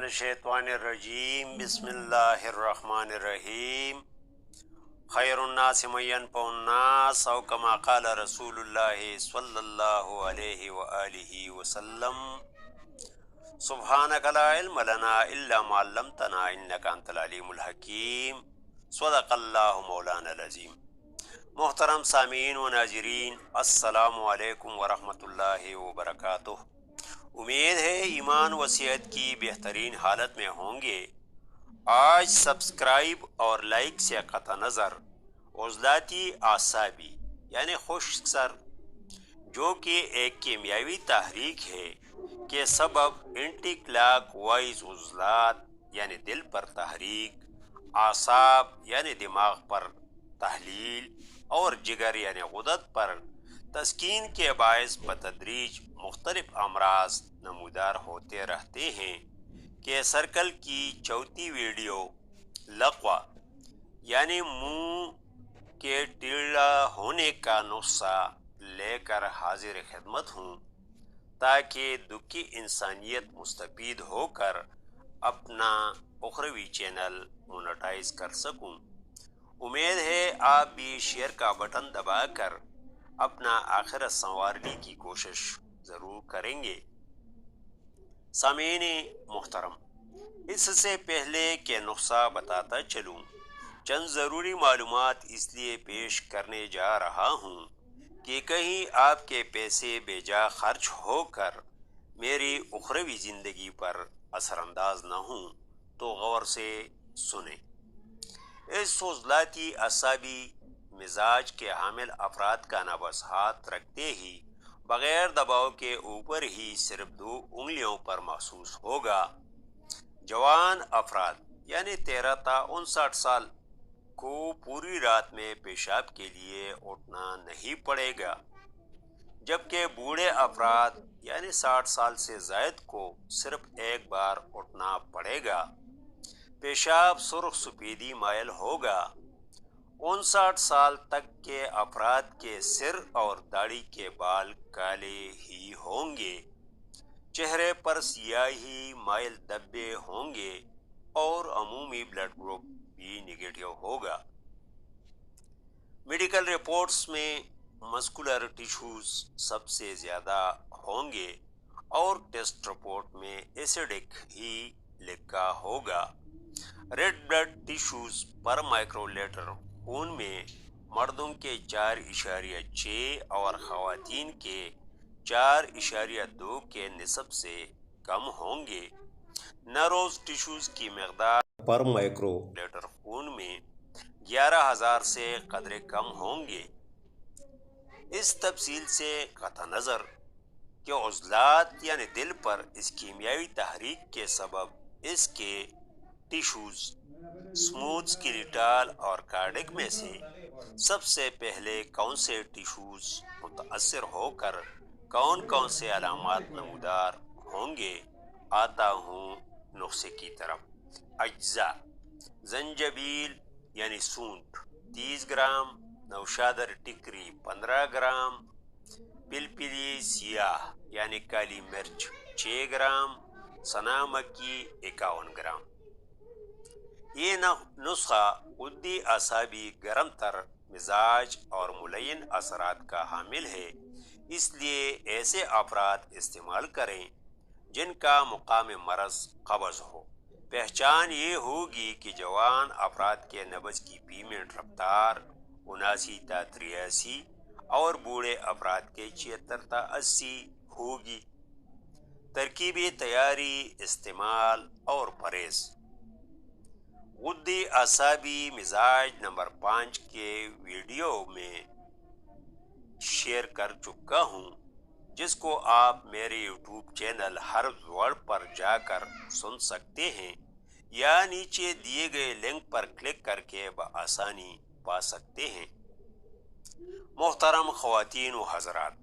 من الشیطان الرجیم بسم اللہ الرحمن الرحیم خیر الناس من ينفع الناس او کما قال رسول اللہ صلی اللہ علیہ وآلہ وسلم سبحانک لا علم لنا الا ما علمتنا انک انت العلیم الحکیم صدق اللہ مولانا العظیم۔ محترم سامعین و ناظرین، السلام علیکم ورحمۃ اللہ وبرکاتہ۔ امید ہے ایمان و صحت کی بہترین حالت میں ہوں گے۔ آج سبسکرائب اور لائک سے قطع نظر عضلاتی اعصابی یعنی خشک سر، جو کہ ایک کیمیاوی تحریک ہے کے سبب اینٹی کلاک وائز عضلات یعنی دل پر تحریک، اعصاب یعنی دماغ پر تحلیل اور جگر یعنی غدد پر تسکین کے باعث بتدریج مختلف امراض نمودار ہوتے رہتے ہیں کہ سرکل کی چوتھی ویڈیو لقوہ یعنی منہ کے ٹیڑھا ہونے کا نسخہ لے کر حاضر خدمت ہوں، تاکہ دکھی انسانیت مستفید ہو کر اپنا اخروی چینل مونیٹائز کر سکوں۔ امید ہے آپ بھی شیئر کا بٹن دبا کر اپنا آخرت سنوارنے کی کوشش ضرور کریں گے۔ سامعین محترم، اس سے پہلے کہ نسخہ بتاتا چلوں، چند ضروری معلومات اس لیے پیش کرنے جا رہا ہوں کہ کہیں آپ کے پیسے بے جا خرچ ہو کر میری اخروی زندگی پر اثر انداز نہ ہوں، تو غور سے سنیں۔ اس عضلاتی اعصابی مزاج کے حامل افراد کا نبض ہاتھ رکھتے ہی بغیر دباؤ کے اوپر ہی صرف 2 انگلیوں پر محسوس ہوگا۔ جوان افراد یعنی 13 تا 59 سال کو پوری رات میں پیشاب کے لیے اٹھنا نہیں پڑے گا، جبکہ بوڑھے افراد یعنی 60 سال سے زائد کو صرف ایک بار اٹھنا پڑے گا۔ پیشاب سرخ سفیدی مائل ہوگا۔ 59 سال تک کے افراد کے سر اور داڑھی کے بال کالے ہی ہوں گے، چہرے پر سیاہی مائل دھبے ہوں گے اور عمومی بلڈ گروپ بھی نگیٹو ہوگا۔ میڈیکل رپورٹس میں مسکولر ٹیشوز سب سے زیادہ ہوں گے اور ٹیسٹ رپورٹ میں ایسیڈک ہی لکھا ہوگا۔ ریڈ بلڈ ٹیشوز پر مائکرو لیٹر خون میں مردوں کے 4.6 اور خواتین کے 4.2 کے نسب سے کم ہوں گے۔ نروز ٹیشوز کی مقدار پر مائکرو لیٹر خون میں 11,000 سے قدرے کم ہوں گے۔ اس تفصیل سے قطع نظر کہ عضلات یعنی دل پر اس کیمیاوی تحریک کے سبب اس کے ٹیشوز اسموتھ اسکیلیٹل اور کارڈک میں سے سب سے پہلے کون سے ٹیشوز متاثر ہو کر کون سے علامات نمودار ہوں گے، آتا ہوں نسخے کی طرف۔ اجزاء: زنجبیل یعنی سونٹ 30 گرام، نوشادر ٹکری 15 گرام، پلپلی سیاہ یعنی کالی مرچ 6 گرام، سنا مکی 51 گرام۔ یہ نسخہ غدی اعصابی گرم تر مزاج اور ملین اثرات کا حامل ہے، اس لیے ایسے افراد استعمال کریں جن کا مقام مرض قبض ہو۔ پہچان یہ ہوگی کہ جوان افراد کے نبض کی 20 منٹ رفتار 79 تا 83 اور بوڑھے افراد کے 76 تا 80 ہوگی۔ ترکیبی تیاری، استعمال اور پرہیز: غدی اعصابی مزاج نمبر 5 کے ویڈیو میں شیئر کر چکا ہوں، جس کو آپ میرے یوٹیوب چینل ہربز ورلڈ پر جا کر سن سکتے ہیں یا نیچے دیے گئے لنک پر کلک کر کے بآسانی پا سکتے ہیں۔ محترم خواتین و حضرات،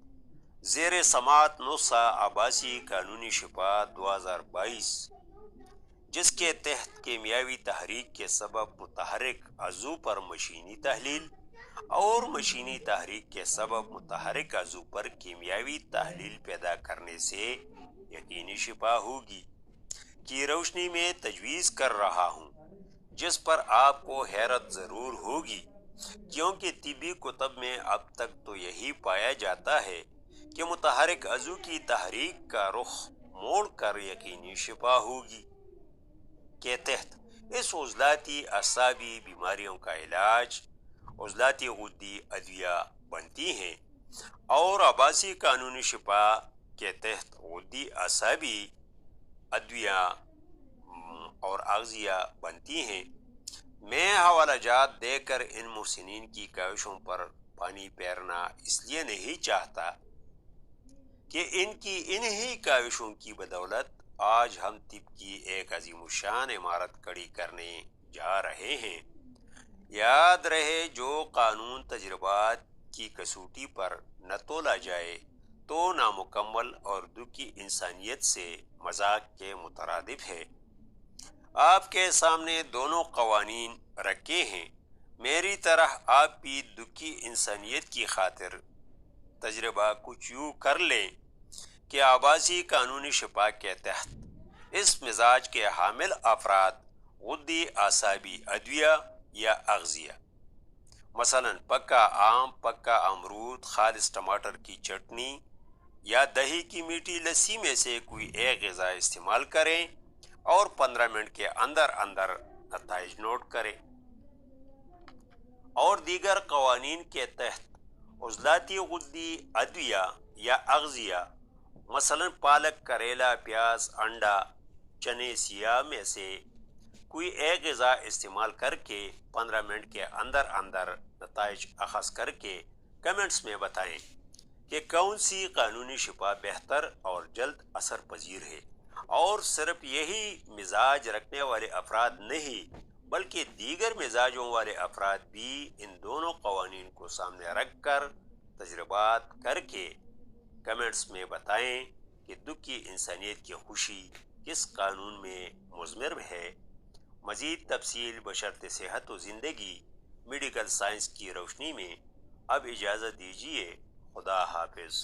زیر سماعت نسخہ آباسی قانونی شفا 2022، جس کے تحت کیمیاوی تحریک کے سبب متحرک عضو پر مشینی تحلیل اور مشینی تحریک کے سبب متحرک عضو پر کیمیاوی تحلیل پیدا کرنے سے یقینی شفا ہوگی۔ کی روشنی میں تجویز کر رہا ہوں، جس پر آپ کو حیرت ضرور ہوگی، کیونکہ طبی کتب میں اب تک تو یہی پایا جاتا ہے کہ متحرک عضو کی تحریک کا رخ موڑ کر یقینی شفا ہوگی کے تحت اس عضلاتی اعصابی بیماریوں کا علاج عضلاتی غدی ادویہ بنتی ہیں، اور آباسی قانونی شفا کے تحت غدی اعصابی ادویہ اور اغذیہ بنتی ہیں۔ میں حوالہ جات دے کر ان محسنین کی کاوشوں پر پانی پھیرنا اس لیے نہیں چاہتا کہ ان کی انہی کاوشوں کی بدولت آج ہم طب کی ایک عظیم الشان عمارت کھڑی کرنے جا رہے ہیں۔ یاد رہے، جو قانون تجربات کی کسوٹی پر نہ تولا جائے تو نامکمل اور دکھی انسانیت سے مذاق کے مترادف ہے۔ آپ کے سامنے دونوں قوانین رکھے ہیں۔ میری طرح آپ بھی دکھی انسانیت کی خاطر تجربہ کچھ یوں کر لیں کہ آباسی قانونی شفا کے تحت اس مزاج کے حامل افراد غدی اعصابی ادویہ یا اغذیہ، مثلا پکا آم، پکا امرود، خالص ٹماٹر کی چٹنی یا دہی کی میٹھی لسی میں سے کوئی ایک غذا استعمال کریں اور 15 منٹ کے اندر اندر نتائج نوٹ کریں۔ اور دیگر قوانین کے تحت عضلاتی غدی ادویہ یا اغذیہ، مثلا پالک، کریلا، پیاز، انڈا، چنے سیاہ میں سے کوئی ایک غذا استعمال کر کے 15 منٹ کے اندر اندر نتائج اخذ کر کے کمنٹس میں بتائیں کہ کون سی قانونی شفا بہتر اور جلد اثر پذیر ہے۔ اور صرف یہی مزاج رکھنے والے افراد نہیں بلکہ دیگر مزاجوں والے افراد بھی ان دونوں قوانین کو سامنے رکھ کر تجربات کر کے کمنٹس میں بتائیں کہ دکھی انسانیت کی خوشی کس قانون میں مضمر ہے۔ مزید تفصیل بشرط صحت و زندگی میڈیکل سائنس کی روشنی میں۔ اب اجازت دیجیے، خدا حافظ۔